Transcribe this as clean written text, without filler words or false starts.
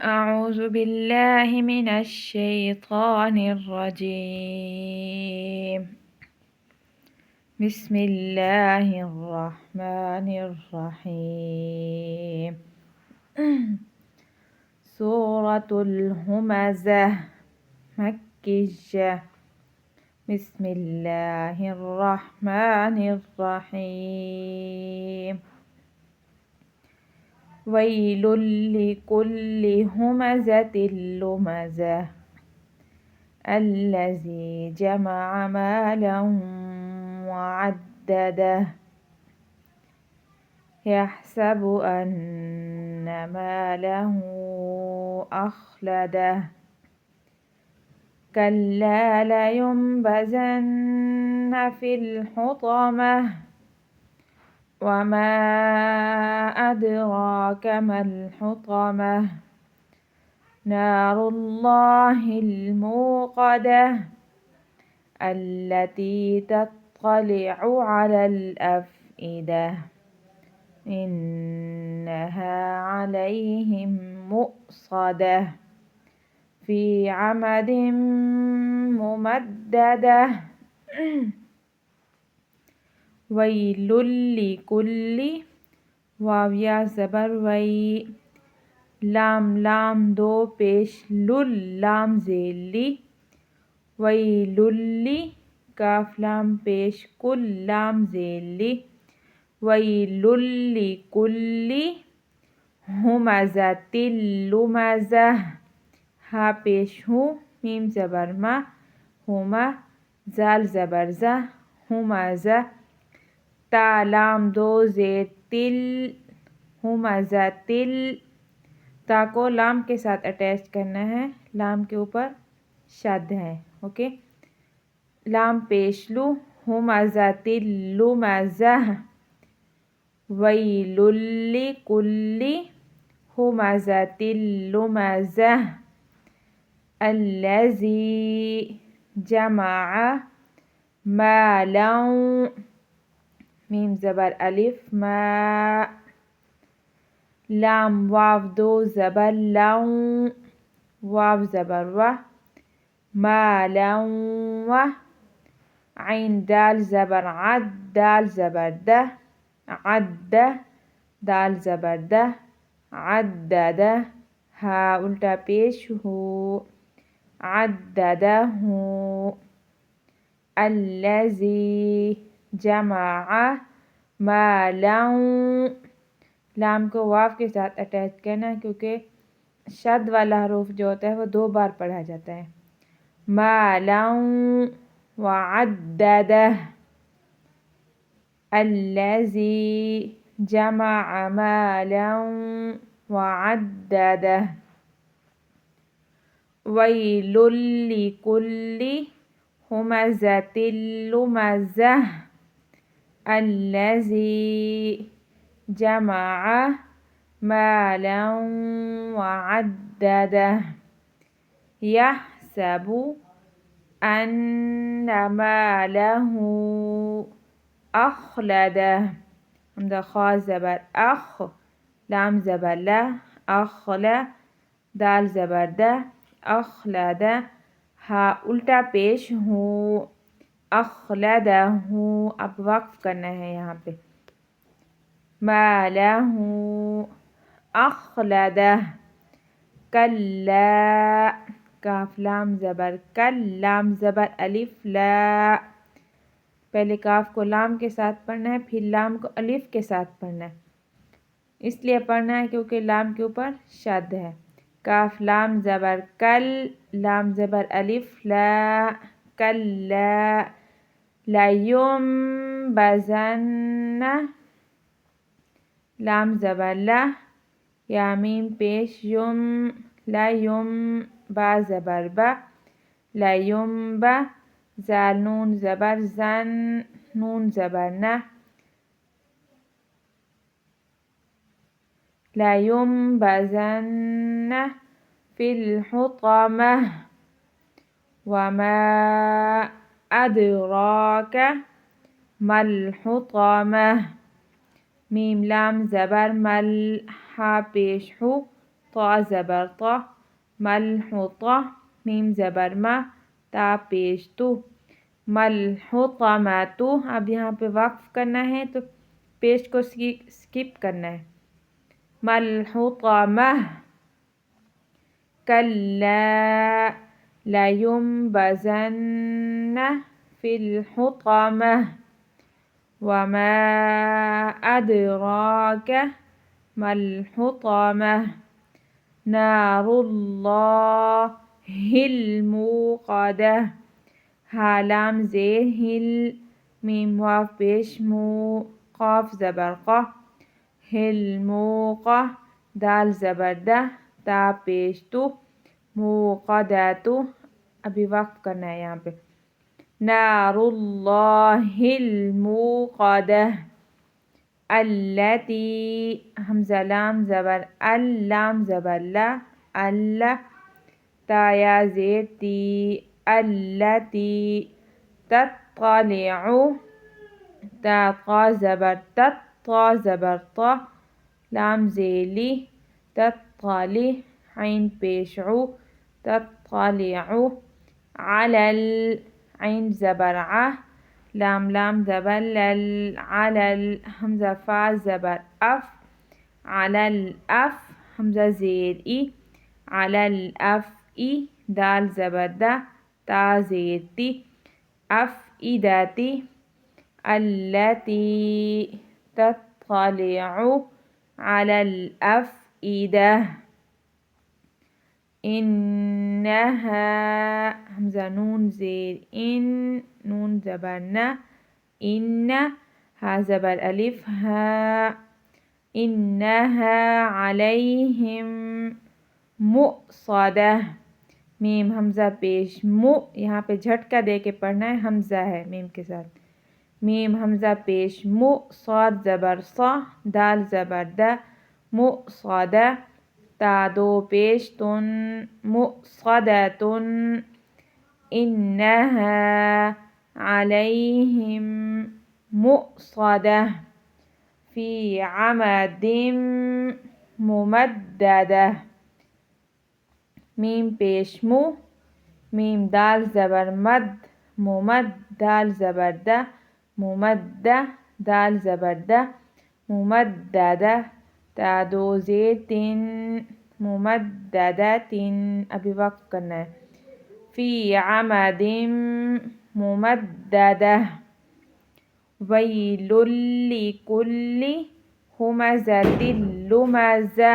أعوذ بالله من الشيطان الرجيم. بسم الله الرحمن الرحيم. سورة الهمزة مكية. بسم الله الرحمن الرحيم. ويل لكل همزة لمزة الذي جمع مالا وعدده يحسب أن ماله أخلده كلا لينبذن في الحطمة وما أدراك ما الحطمة نار الله الموقدة التي تطلع على الأفئدة إنها عليهم مؤصدة في عمد ممددة. ويل لكل واو یا زبر وی لام لام دو پیش لل لام زیلی ویللی کاف لام پیش کل لام زیلی ویل لکل همزة لمزة ہا پیش ہو میم زبر ما ہما زال زبر زا همزة تا لام دو زیر تل همزة تل تا کو لام کے ساتھ اٹیچ کرنا ہے لام کے اوپر شد ہے اوکے لام پیش لو همزة لمزة ویل لکل همزة لمزة الذي جمع مالا میم زبر الف ما لام واو دو زبر لون واو زبر و مالا و عین دال زبر عد دال زبر ده عد دال زبر ده عدده ہا الٹا پیش ہو عدده الذي جمع مالا لام کو واو کے ساتھ اٹیچ کرنا ہے کیونکہ شد والا حروف جو ہوتا ہے وہ دو بار پڑھا جاتا ہے مالا وعدده الذي جمع مالا وعدده ويل لكل همزة لمزة الذي جمع مالا وعدده يحسب أن ماله أخلده حمزة خا زبر أخ لام زبر لا أخلا دال زبر ده أخلده ہا الٹا پیش ہوں أخلده اب وقف کرنا ہے یہاں پہ مالہ أخلده کلا کاف لام زبر کل لام زبر الف لا پہلے کاف کو لام کے ساتھ پڑھنا ہے پھر لام کو الف کے ساتھ پڑھنا ہے اس لیے پڑھنا ہے کیونکہ لام کے اوپر شد ہے کاف لام زبر کل لام زبر الف لا کلا لینبذن لام زبر لا یا میم پیش یم لیم با زبر با لینبا زال نون زبر زن نون زبر نه لينبذن في الحطمة وما أدراك ما الحطمة میم لام زبر مل ہا پیش ہو طا زبر طا ملحوطة میم زبر ما تا پیش تو ملحطمۃ اب یہاں پہ وقف کرنا ہے تو پیش کو سکپ کرنا ہے ملحطمہ کلا لینبذن فی الحطمہ وما أدراك ما الحطمة نار الله الموقدة ہا لام زیر ہل میم واو پیش مو قاف زبر قا ہل موقع دال زبر دہ تا پیش تو موقدہ ابھی وقف کرنا ہے یہاں پہ نار اللہ الموقدہ التی حمزہ لام زبر اللام زبر لا اللہ تا یا زیر تی التی تطلع تا قا زبر تا زبر طا لام زیلی تطلع عین پیش عو تطلع علی عین زبر ع لام زبر لل علل حمزہ فا زبر اف علل اف حمزہ زیر ای علل اف ای دال زبر دا تا زیر تی اف ایداتی التی تطلع على الأفئدة إنها حمزة نون زیر ان نون زبر نا ان ها زبر الف ها إنها عليهم مؤصدة میم حمزہ پیش مو یہاں پہ جھٹکا دے کے پڑھنا ہے حمزہ ہے میم کے ساتھ میم حمزہ پیش مو صاد زبر صا دال زبر دا مؤصدہ تا دو پیش تن مؤصدۃ إنها عليهم مؤصدة في عمد ممددة میم پیش مو میم دال زبر مد ممد دال زبر دا ممدہ دال زبر دا ممددہ تا دو زیر تین ممددہ تین ابھی وقف کرنا ہے فی عمد ممددہ ویل لکل ہمزۃ لمزہ